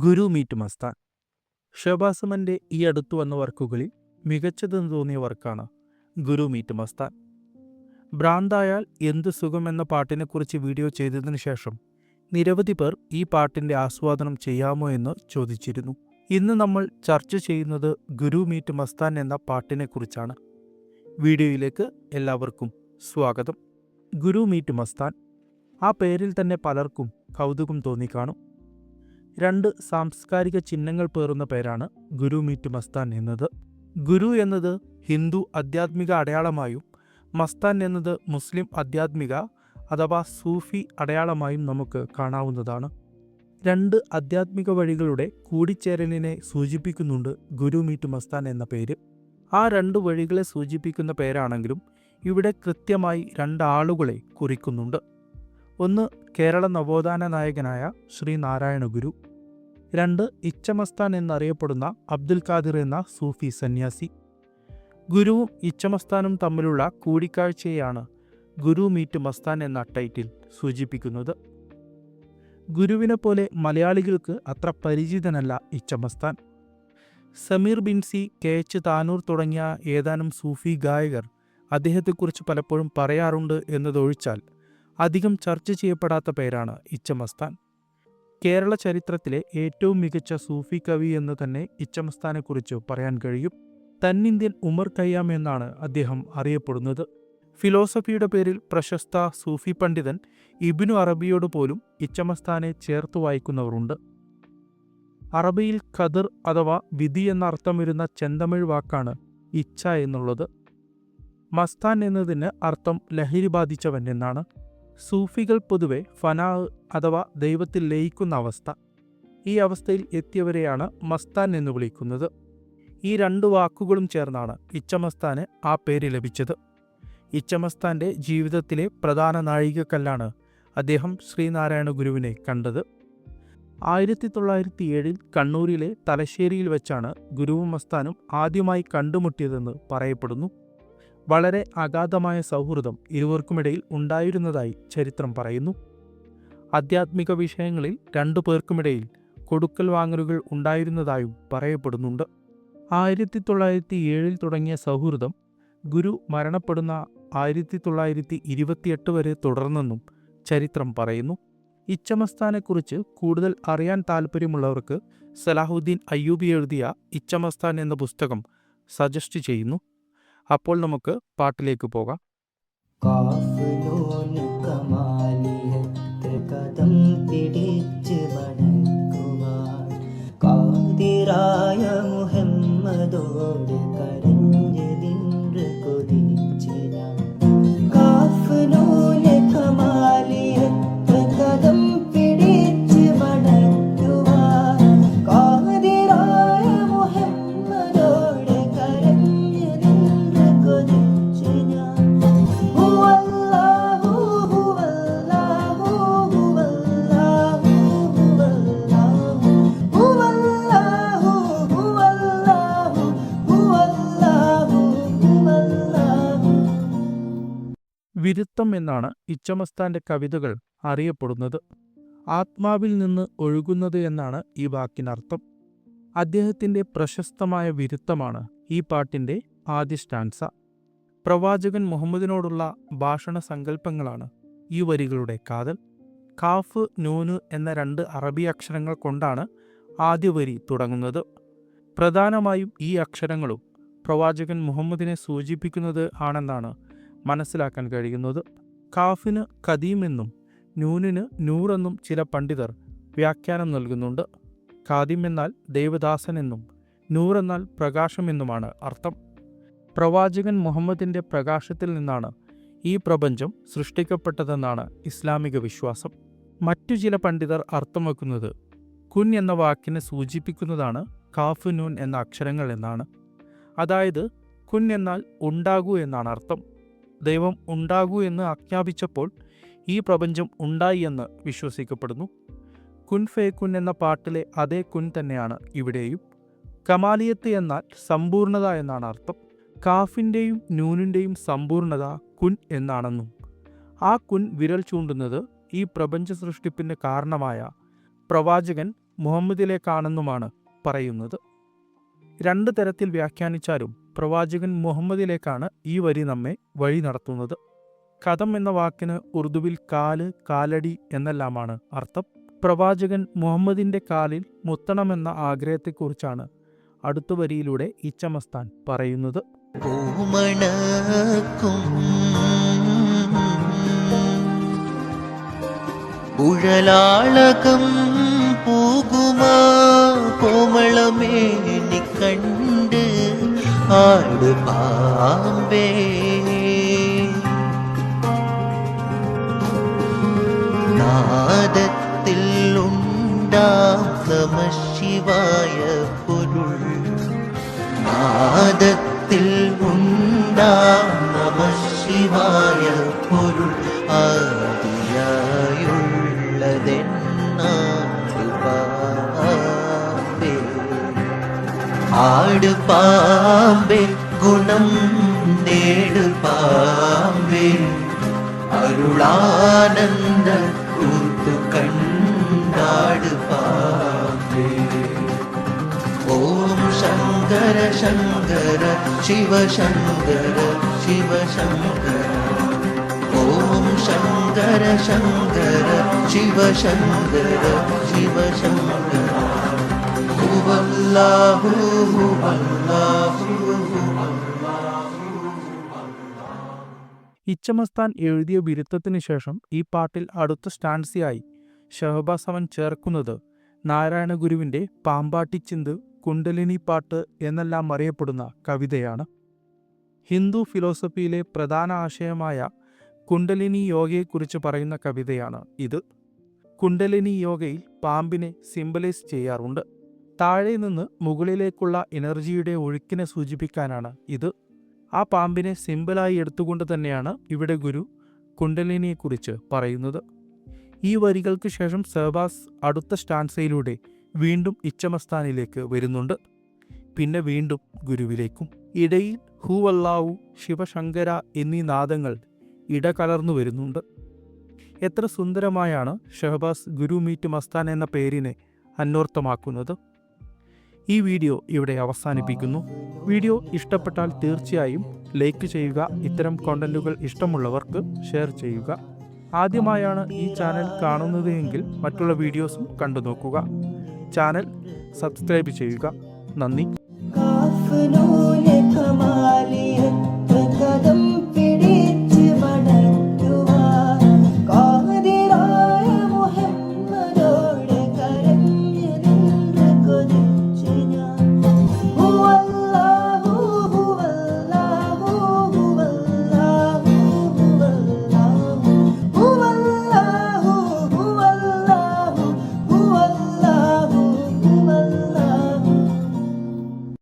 ഗുരു meet Mastan. Shahbaz ഈ അടുത്തു വന്ന വർക്കുകളിൽ മികച്ചതെന്ന് തോന്നിയ വർക്കാണ് ഗുരു മീറ്റ് മസ്താൻ. ഭ്രാന്തായാൽ എന്ത് സുഖം എന്ന പാട്ടിനെക്കുറിച്ച് വീഡിയോ ചെയ്തതിനു ശേഷം നിരവധി പേർ ഈ പാട്ടിൻ്റെ ആസ്വാദനം ചെയ്യാമോ എന്ന് ചോദിച്ചിരുന്നു. ഇന്ന് നമ്മൾ ചർച്ച ചെയ്യുന്നത് ഗുരു മീറ്റ് മസ്താൻ എന്ന പാട്ടിനെക്കുറിച്ചാണ്. വീഡിയോയിലേക്ക് എല്ലാവർക്കും സ്വാഗതം. ഗുരു മീറ്റ് മസ്താൻ, ആ പേരിൽ തന്നെ പലർക്കും കൗതുകം തോന്നിക്കാണും. രണ്ട് സാംസ്കാരിക ചിഹ്നങ്ങൾ പേറുന്ന പേരാണ് ഗുരു മീറ്റ് മസ്താൻ എന്നത്. ഗുരു എന്നത് ഹിന്ദു ആധ്യാത്മിക അടയാളമായും മസ്താൻ എന്നത് മുസ്ലിം ആധ്യാത്മിക അഥവാ സൂഫി അടയാളമായും നമുക്ക് കാണാവുന്നതാണ്. രണ്ട് ആധ്യാത്മിക വഴികളുടെ കൂടിച്ചേരലിനെ സൂചിപ്പിക്കുന്നുണ്ട് ഗുരു മീറ്റ് മസ്താൻ എന്ന പേര്. ആ രണ്ട് വഴികളെ സൂചിപ്പിക്കുന്ന പേരാണെങ്കിലും ഇവിടെ കൃത്യമായി രണ്ടാളുകളെ കുറിക്കുന്നുണ്ട്. ഒന്ന് കേരള നവോത്ഥാന നായകനായ ശ്രീ നാരായണ ഗുരു, രണ്ട് ഇച്ചമസ്താൻ എന്നറിയപ്പെടുന്ന അബ്ദുൽ ഖാദിർ എന്ന സൂഫി സന്യാസി. ഗുരുവും ഇച്ചമസ്താനും തമ്മിലുള്ള കൂടിക്കാഴ്ചയാണ് ഗുരു മീറ്റ് മസ്താൻ എന്ന ടൈറ്റിൽ സൂചിപ്പിക്കുന്നത്. ഗുരുവിനെ പോലെ മലയാളികൾക്ക് അത്ര പരിചിതനല്ല ഇച്ചമസ്താൻ. സമീർ ബിൻസി, KH താനൂർ തുടങ്ങിയ ഏതാനും സൂഫി ഗായകർ അദ്ദേഹത്തെക്കുറിച്ച് പലപ്പോഴും പറയാറുണ്ട് എന്നതൊഴിച്ചാൽ അധികം ചർച്ച ചെയ്യപ്പെടാത്ത പേരാണ് ഇച്ചമസ്താൻ. കേരള ചരിത്രത്തിലെ ഏറ്റവും മികച്ച സൂഫി കവി എന്ന് തന്നെ ഇച്ചമസ്താനെക്കുറിച്ച് പറയാൻ കഴിയും. തന്നിന്ത്യൻ ഉമർ ഖയ്യാം എന്നാണ് അദ്ദേഹം അറിയപ്പെടുന്നത്. ഫിലോസഫിയുടെ പേരിൽ പ്രശസ്ത സൂഫി പണ്ഡിതൻ ഇബ്നു അറബിയോട് പോലും ഇച്ചമസ്താനെ ചേർത്ത് വായിക്കുന്നവരുണ്ട്. അറബിയിൽ ഖദർ അഥവാ വിധി എന്ന അർത്ഥം വരുന്ന ചെന്തമിഴ് വാക്കാണ് ഇച്ഛ എന്നുള്ളത്. മസ്താൻ എന്നതിന് അർത്ഥം ലഹരി ബാധിച്ചവൻ എന്നാണ്. സൂഫികൾ പൊതുവെ ഫനാ അഥവാ ദൈവത്തിൽ ലയിക്കുന്ന അവസ്ഥ, ഈ അവസ്ഥയിൽ എത്തിയവരെയാണ് മസ്താൻ എന്ന് വിളിക്കുന്നത്. ഈ രണ്ട് വാക്കുകളും ചേർന്നാണ് ഇച്ചമസ്താന് ആ പേര് ലഭിച്ചത്. ഇച്ചമസ്താൻ്റെ ജീവിതത്തിലെ പ്രധാന നാഴികക്കല്ലാണ് അദ്ദേഹം ശ്രീനാരായണ ഗുരുവിനെ കണ്ടത്. 1907 കണ്ണൂരിലെ തലശ്ശേരിയിൽ വെച്ചാണ് ഗുരുവും മസ്താനും ആദ്യമായി കണ്ടുമുട്ടിയതെന്ന് പറയപ്പെടുന്നു. വളരെ അഗാധമായ സൗഹൃദം ഇരുവർക്കുമിടയിൽ ഉണ്ടായിരുന്നതായി ചരിത്രം പറയുന്നു. ആധ്യാത്മിക വിഷയങ്ങളിൽ രണ്ടു പേർക്കുമിടയിൽ കൊടുക്കൽ വാങ്ങലുകൾ ഉണ്ടായിരുന്നതായും പറയപ്പെടുന്നുണ്ട്. 1907 തുടങ്ങിയ സൗഹൃദം ഗുരു മരണപ്പെടുന്ന 1928 വരെ തുടർന്നെന്നും ചരിത്രം പറയുന്നു. ഇച്ചമസ്താനെക്കുറിച്ച് കൂടുതൽ അറിയാൻ താല്പര്യമുള്ളവർക്ക് സലാഹുദ്ദീൻ അയ്യൂബി എഴുതിയ ഇച്ചമസ്താൻ എന്ന പുസ്തകം സജസ്റ്റ് ചെയ്യുന്നു. അപ്പോൾ നമുക്ക് പാട്ടിലേക്ക് പോകാം. മുഹമ്മദോട് കരഞ്ഞതിன்று കൊതിച്ച് ഞാൻ കാഫ്നൂനെ കമാലിയത്ത് കദം പിടിച്ച് വണങ്ങുവാൻ കാദിറായ മുഹമ്മദോട് കരഞ്ഞതിன்று കൊതിച്ച് ഞാൻ ഹുവല്ലാഹു ഹുവല്ലാഹു ഹുവല്ലാഹു ഹുവല്ലാഹു ഹുവല്ലാഹു ഹുവല്ലാഹു ഹുവല്ലാഹു ഹുവല്ലാഹു. വിരുത്തം എന്നാണ് ഇച്ചമസ്താന്റെ കവിതകൾ അറിയപ്പെടുന്നത്. ആത്മാവിൽ നിന്ന് ഒഴുകുന്നത് എന്നാണ് ഈ വാക്കിനർത്ഥം. അദ്ദേഹത്തിൻ്റെ പ്രശസ്തമായ വിരുത്തമാണ് ഈ പാട്ടിൻ്റെ ആദ്യ സ്റ്റാൻസ. പ്രവാചകൻ മുഹമ്മദിനോടുള്ള ഭാഷണ സങ്കല്പങ്ങളാണ് ഈ വരികളുടെ കാതൽ. കാഫ്, നൂന് എന്ന രണ്ട് അറബി അക്ഷരങ്ങൾ കൊണ്ടാണ് ആദ്യ വരി തുടങ്ങുന്നത്. പ്രധാനമായും ഈ അക്ഷരങ്ങളും പ്രവാചകൻ മുഹമ്മദിനെ സൂചിപ്പിക്കുന്നത് ആണെന്നാണ് മനസ്സിലാക്കാൻ കഴിയുന്നത്. കാഫിന് ഖദീം എന്നും നൂനിന് നൂർ എന്നും ചില പണ്ഡിതർ വ്യാഖ്യാനം നൽകുന്നുണ്ട്. ഖാദിം എന്നാൽ ദേവദാസൻ എന്നും നൂർ എന്നാൽ പ്രകാശം എന്നുമാണ് അർത്ഥം. പ്രവാചകൻ മുഹമ്മദിൻ്റെ പ്രകാശത്തിൽ നിന്നാണ് ഈ പ്രപഞ്ചം സൃഷ്ടിക്കപ്പെട്ടതെന്നാണ് ഇസ്ലാമിക വിശ്വാസം. മറ്റു ചില പണ്ഡിതർ അർത്ഥം വയ്ക്കുന്നത് കുൻ എന്ന വാക്കിനെ സൂചിപ്പിക്കുന്നതാണ് കാഫ് നൂൻ എന്ന അക്ഷരങ്ങൾ എന്നാണ്. അതായത് കുൻ എന്നാൽ ഉണ്ടാകൂ എന്നാണ് അർത്ഥം. ദൈവം ഉണ്ടാകൂ എന്ന് ആജ്ഞാപിച്ചപ്പോൾ ഈ പ്രപഞ്ചം ഉണ്ടായി എന്ന് വിശ്വസിക്കപ്പെടുന്നു. കുൻ ഫേ കുൻ എന്ന പാട്ടിലെ അതേ കുൻ തന്നെയാണ് ഇവിടെയും. കമാലിയത്ത് എന്നാൽ സമ്പൂർണത എന്നാണ് അർത്ഥം. കാഫിൻ്റെയും നൂനിൻ്റെയും സമ്പൂർണത കുൻ എന്നാണെന്നും ആ കുൻ വിരൽ ചൂണ്ടുന്നത് ഈ പ്രപഞ്ച സൃഷ്ടിപ്പിന് കാരണമായ പ്രവാചകൻ മുഹമ്മദിലേക്കാണെന്നുമാണ് പറയുന്നത്. രണ്ട് തരത്തിൽ വ്യാഖ്യാനിച്ചാലും പ്രവാചകൻ മുഹമ്മദിലേക്കാണ് ഈ വരി നമ്മെ വഴി നടത്തുന്നത്. ഖദം എന്ന വാക്കിന് ഉറുദുവിൽ കാല്, കാലടി എന്നെല്ലാമാണ് അർത്ഥം. പ്രവാചകൻ മുഹമ്മദിന്റെ കാലിൽ മുത്തണമെന്ന ആഗ്രഹത്തെക്കുറിച്ചാണ് അടുത്ത വരിയിലൂടെ ഇച്ചമസ്താൻ പറയുന്നത്. ഉഴലാളകം പോകുമാ കോമളമേനി കണ്ട് ആട് പാമ്പേ നാദത്തിൽ ഉണ്ടാം നമഃശിവായ പൊരുൾ നാദത്തിൽ ഉണ്ടാം നമഃശിവായ പൊരുൾ ആദിയായുള്ളതെന്നാടുപാമ്പേ ആട് പാമ്പേ ഗുണം നേട് പാമ്പേ അരുളാനന്ദ കൂത്തു കണ്ടാട് പാമ്പേ ഓം ശങ്കര ശങ്കര ശിവശങ്കര ശിവശങ്കര ഓം ശങ്കര ശങ്കര ശിവശങ്കര ശിവശങ്കര ഹുവല്ലാഹു ഹുവല്ലാഹു. ഇച്ചമസ്താൻ എഴുതിയ ബിരുദത്തിന് ശേഷം ഈ പാട്ടിൽ അടുത്ത സ്റ്റാൻസിയായി ഷഹബാസ് അവൻ ചേർക്കുന്നത് നാരായണ ഗുരുവിൻ്റെ പാമ്പാട്ടിച്ചിന്ത്, കുണ്ടലിനി പാട്ട് എന്നെല്ലാം അറിയപ്പെടുന്ന കവിതയാണ്. ഹിന്ദു ഫിലോസഫിയിലെ പ്രധാന ആശയമായ കുണ്ടലിനി യോഗയെക്കുറിച്ച് പറയുന്ന കവിതയാണ് ഇത്. കുണ്ടലിനി യോഗയിൽ പാമ്പിനെ സിംബലൈസ് ചെയ്യാറുണ്ട്. താഴെ നിന്ന് മുകളിലേക്കുള്ള എനർജിയുടെ ഒഴുക്കിനെ സൂചിപ്പിക്കാനാണ് ഇത്. ആ പാമ്പിനെ സിംബലായി എടുത്തുകൊണ്ട് തന്നെയാണ് ഇവിടെ ഗുരു കുണ്ടലിനിയെക്കുറിച്ച് പറയുന്നത്. ഈ വരികൾക്ക് ശേഷം ഷഹബാസ് അടുത്ത സ്റ്റാൻസയിലൂടെ വീണ്ടും ഇച്ചമസ്താനിലേക്ക് വരുന്നുണ്ട്, പിന്നെ വീണ്ടും ഗുരുവിലേക്കും. ഇടയിൽ ഹൂവല്ലാവു, ശിവശങ്കര എന്നീ നാദങ്ങൾ ഇടകലർന്നു വരുന്നുണ്ട്. എത്ര സുന്ദരമായാണ് ഷഹബാസ് ഗുരു മീറ്റ് മസ്താൻ എന്ന പേരിനെ അന്വർത്ഥമാക്കുന്നത്. ഈ വീഡിയോ ഇവിടെ അവസാനിപ്പിക്കുന്നു. വീഡിയോ ഇഷ്ടപ്പെട്ടാൽ തീർച്ചയായും ലൈക്ക് ചെയ്യുക. ഇത്തരം കോണ്ടന്റുകൾ ഇഷ്ടമുള്ളവർക്ക് ഷെയർ ചെയ്യുക. ആദ്യമായാണ് ഈ ചാനൽ കാണുന്നത് എങ്കിൽ മറ്റുള്ള വീഡിയോസും കണ്ടു നോക്കുക. ചാനൽ സബ്സ്ക്രൈബ് ചെയ്യുക. നന്ദി.